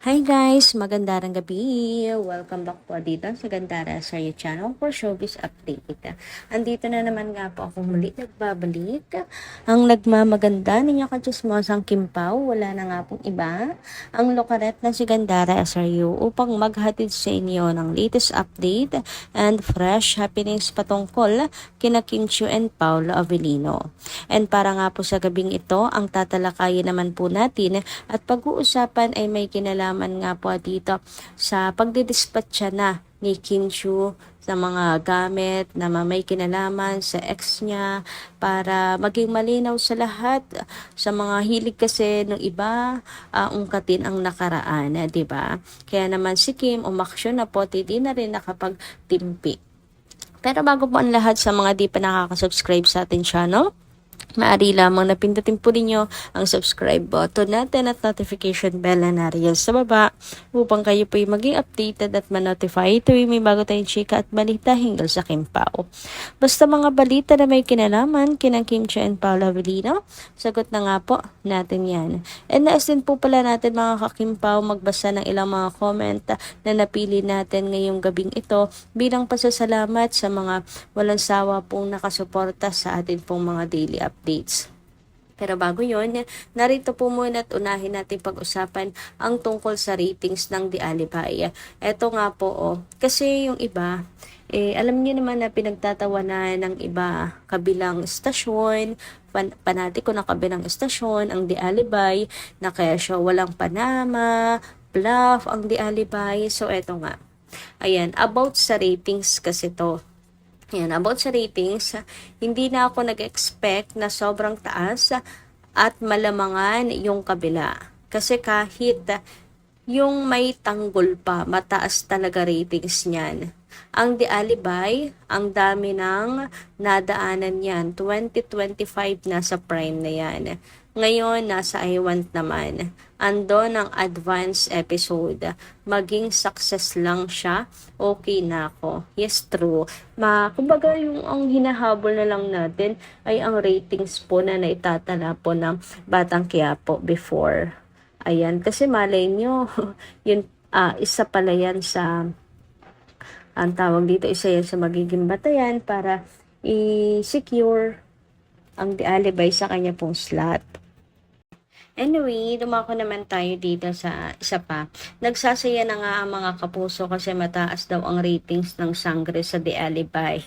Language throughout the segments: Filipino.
Hi guys! Magandang gabi! Welcome back po dito sa Gandara sa your channel for showbiz update. Andito na naman nga po ako muli nagbabalik. Ang nagmamaganda ninyo kachismosang Kimpaw, wala na nga pong iba. Ang lokaret na si Gandara SRU upang maghatid sa inyo ng latest update and fresh happenings patungkol kina Kim Chiu and Paolo Avellino. And para nga po sa gabing ito, ang tatalakayin naman po natin at pag-uusapan ay may kinalaman nga po dito sa pagdidispatcha na ni Kim Chiu sa mga gamit na may kinalaman sa ex niya para maging malinaw sa lahat sa mga hilig kasi ng iba ungkatin ang nakaraan, 'di ba? Kaya naman si Kim umaksyon na po, hindi na rin nakapagtimpi. Pero bago po ang lahat, sa mga di pa nakaka-subscribe sa ating channel, maaari lamang na pindutin po ninyo ang subscribe button natin at notification bell na nariyan sa baba upang kayo po maging updated at ma-notify tuwing may bago tayong chika at balita hinggil sa Kimpaw. Basta mga balita na may kinalaman kinang Kim Chiu and Paolo Avellino, sagot na nga po natin yan. And nais din po pala natin mga kakimpaw magbasa ng ilang mga comment na napili natin ngayong gabing ito bilang pasasalamat sa mga walang sawa pong nakasuporta sa atin pong mga daily updates. Pero bago yon, narito po muna at unahin natin pag-usapan ang tungkol sa ratings ng The Alibay. Eto nga po, kasi yung iba, alam niyo naman na pinagtatawanan ng iba kabilang estasyon, panatiko na kabilang estasyon, ang The Alibay, na kaya siya walang panama, bluff ang The Alibay. So eto nga, ayan, about sa ratings kasi to. Yan, about sa ratings, hindi na ako nag-expect na sobrang taas at malamangan yung kabila. Kasi kahit yung may tanggol pa, mataas talaga ratings niyan. Ang The Alibay, ang dami ng nadaanan yan. 2025 na sa prime na yan. Ngayon, nasa I Want naman. Andon ang advance episode. Maging success lang siya, okay na ako. Yes, true. Kumbaga yung ang hinahabol na lang natin ay ang ratings po na naitatala po ng Batang Quiapo before. Ayan, kasi malay nyo, yun, isa pala yan sa, ang tawag dito, isa yan sa magiging batayan para i-secure ang The Alibay sa kanya pong slot. Anyway, dumako naman tayo dito sa isa pa. Nagsasaya na nga ang mga kapuso kasi mataas daw ang ratings ng Sangre sa The Alibay.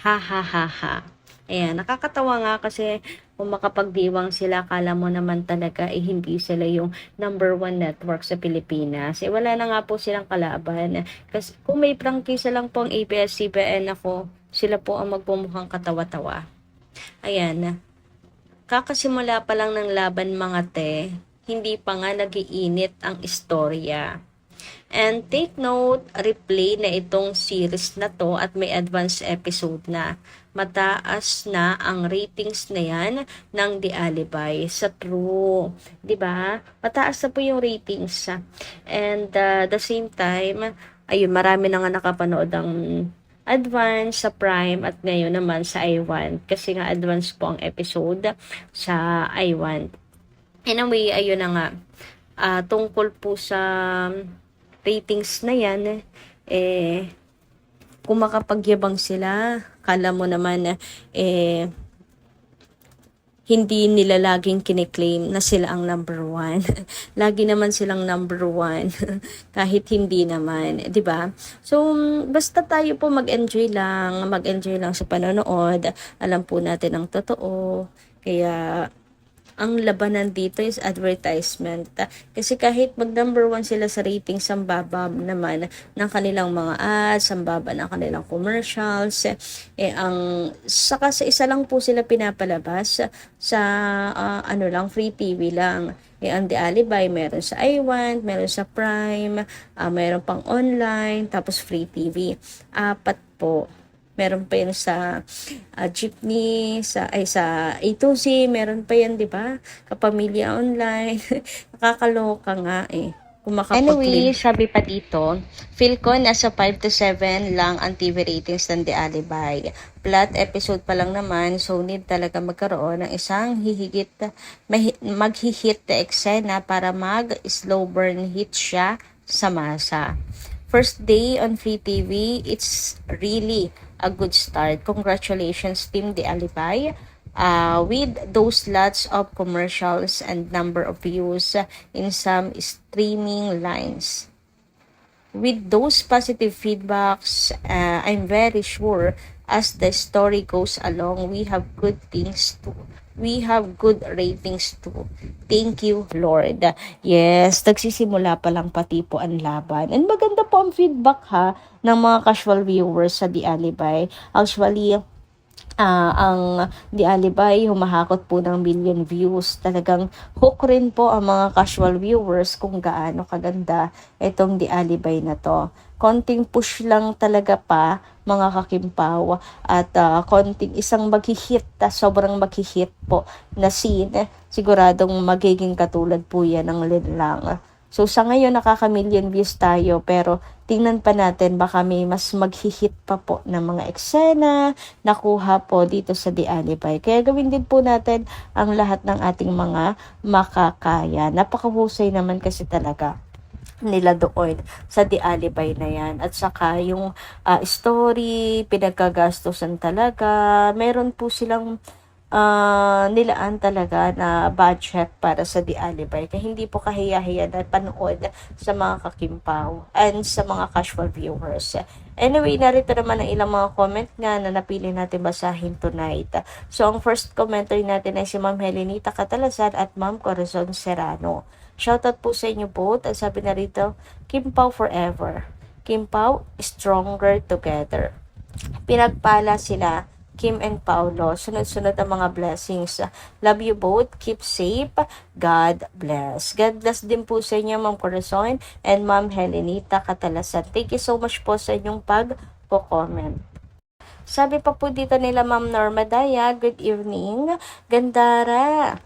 Ha ha ha ha. Ayan, nakakatawa nga kasi kung makapagdiwang sila, kala mo naman talaga hindi sila yung number 1 network sa Pilipinas. Wala na nga po silang kalaban. Kasi kung may prangkisa lang po ang ABS-CBN, ako, sila po ang magpumukhang katawa-tawa. Ayan, kakasimula pa lang ng laban mga te, hindi pa nga nagiinit ang istorya. And take note, replay na itong series na to at may advance episode na. Mataas na ang ratings na yan ng The Alibay. Sa true, 'di ba? Mataas na po yung ratings. And the same time, ayun, marami na nga nakapanood ang advance sa Prime at ngayon naman sa I Want. Kasi nga advance po ang episode sa I Want. Anyway, ayun na nga. Tungkol po sa ratings na yan, kung makapagyabang sila, kala mo naman hindi nila laging kiniklaim na sila ang number 1. Lagi naman silang number 1 kahit hindi naman, 'di ba? So basta tayo po mag-enjoy lang sa panonood. Alam po natin ang totoo. Kaya ang labanan dito is advertisement. Kasi kahit mag number 1 sila sa ratings, ang baba naman ng kanilang mga ads, ang baba ng kanilang commercials. Saka sa isa lang po sila pinapalabas sa free TV lang. Ang The Alibay, meron sa I Want, meron sa Prime, meron pang online, tapos free TV. 4 po. Meron pa yan sa Jeepney, sa A2C, meron pa yan, di ba? Kapamilya Online. Nakakaloka nga eh. Anyway, sabi pa dito, feel ko nasa 5 to 7 lang ang TV ratings ng The Alibay. Plot episode pa lang naman, so need talaga magkaroon ng isang maghihit na eksena para mag-slow burn hit siya sa masa. First day on Free TV, it's really a good start. Congratulations, Team The Alibay. With those lots of commercials and number of views in some streaming lines. With those positive feedbacks, I'm very sure as the story goes along, we have good things too. We have good ratings too. Thank you, Lord. Yes, nagsisimula pa lang pati po ang laban. And maganda po ang feedback ha ng mga casual viewers sa The Alibay. Actually, ang The Alibay, humahakot po ng million views. Talagang hook rin po ang mga casual viewers kung gaano kaganda itong The Alibay na to. Konting push lang talaga pa, mga kakimpaw, at konting isang maghihit, sobrang maghihit po na scene, siguradong magiging katulad po yan ng Linlang. So sa ngayon nakaka-million views tayo, pero tingnan pa natin baka may mas maghihit pa po ng mga eksena nakuha po dito sa The Alibay. Kaya gawin din po natin ang lahat ng ating mga makakaya. Napakahusay naman kasi talaga nila doon sa The Alibay na yan. At saka yung story, pinagkagastosan talaga. Meron po silang nilaan talaga na budget para sa The Alibay. Kaya hindi po kahiya-hiya na panood sa mga kakimpaw and sa mga casual viewers. Anyway, narito naman ang ilang mga comment nga na napili natin basahin tonight. So, ang first commenter natin ay si Ma'am Helenita Catalasan at Ma'am Corazon Serrano. Shoutout po sa inyo both. Ang sabi na rito, Kimpaw forever. Kimpaw, stronger together. Pinagpala sila Kim and Paulo. Sunod-sunod ang mga blessings. Love you both. Keep safe. God bless. God bless din po sa inyo, Ma'am Corazon and Ma'am Helenita Catalasan. Thank you so much po sa inyong pag-comment. Sabi pa po dito nila Ma'am Norma Daya, good evening. Gandara.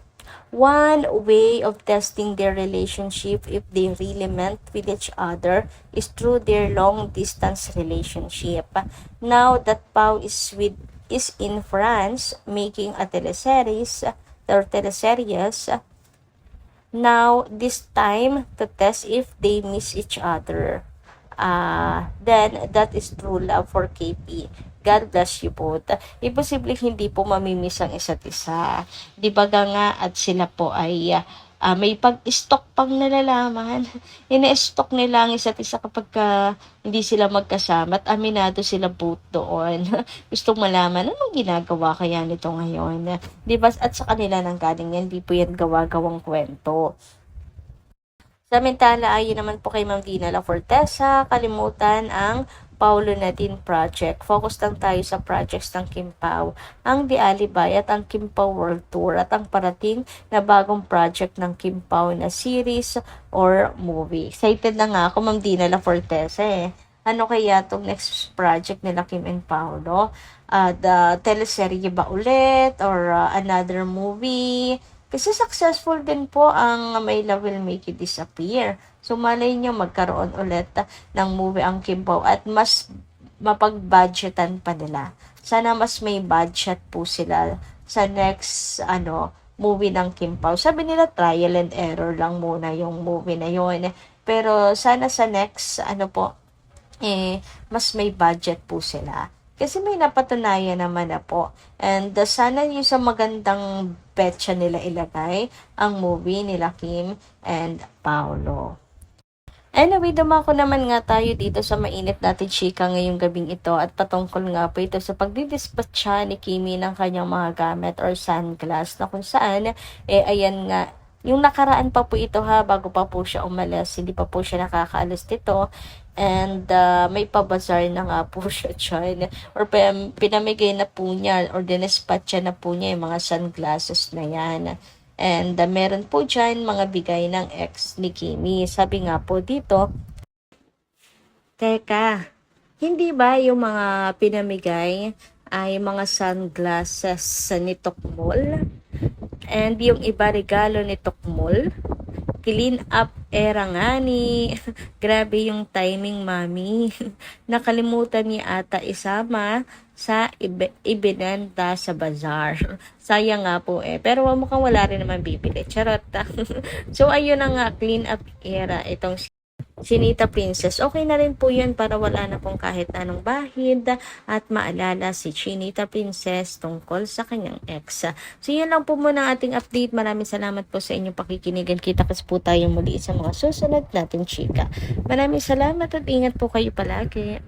One way of testing their relationship if they really meant with each other is through their long-distance relationship. Now that Pau is in France making a teleseries. Now this time to test if they miss each other. Then that is true love for KP. God bless you both. Imposible hindi po mamimiss ang isa't isa. Di ba nga at sila po ay may pag-stock pang nalalaman. Ina-stock nila ang isa't isa kapag hindi sila magkasama at aminado sila both doon. Gustong malaman anong ginagawa kaya nito ngayon. Di ba? At sa kanila nang galing yan, di po yan gawa-gawang kwento. Samantala, ayon naman po kay Ma'am Dina La Fortesa, kalimutan ang Paulo Nadine Project. Focus lang tayo sa projects ng Kimpaw, ang The Alibay at ang Kimpaw World Tour at ang parating na bagong project ng Kimpaw na series or movie. Excited na nga ako, Ma'am Dina La Fortesa eh. Ano kaya itong next project nila Kim and Paulo? The teleserye ba ulit? Or another movie? Kasi successful din po ang My Love Will Make You Disappear. So, malay nyo magkaroon ulit ng movie ang Kimpaw at mas mapag-budgetan pa nila. Sana mas may budget po sila sa next movie ng Kimpaw. Sabi nila trial and error lang muna yung movie na yun. Pero sana sa next mas may budget po sila. Kasi may napatunayan naman na po. And sana yung sa magandang petsa nila ilagay ang movie nila Kim and Paulo. Anyway, dumako naman nga tayo dito sa mainit natin chika ngayong gabing ito at patungkol nga po ito sa pagdidispatcha ni Kimi ng kanyang mga gamit or sunglass na kung saan, ayan nga, yung nakaraan pa po ito bago pa po siya umalis, hindi pa po siya nakakaalis dito. And may pabazar na nga po siya dyan. Or pinamigay na po niya or dinispatcha na po niya yung mga sunglasses na yan. And meron po dyan mga bigay ng ex ni Kimi. Sabi nga po dito, teka, hindi ba yung mga pinamigay ay mga sunglasses ni Tokmol? And yung iba regalo ni Tokmol clean up era nga ni. Grabe yung timing, mami. Nakalimutan ni ata isama sa ibinenta sa bazaar. Sayang nga po eh. Pero mukhang wala rin naman bibili. Charot. So, ayun na nga, clean up era itong Chinita Princess. Okay na rin po yun para wala na pong kahit anong bahid at maalala si Chinita Princess tungkol sa kanyang ex. So yun lang po muna ang ating update. Maraming salamat po sa inyong pakikinigan. Kita-kits po tayo muli sa mga susunod nating chika. Maraming salamat at ingat po kayo palagi.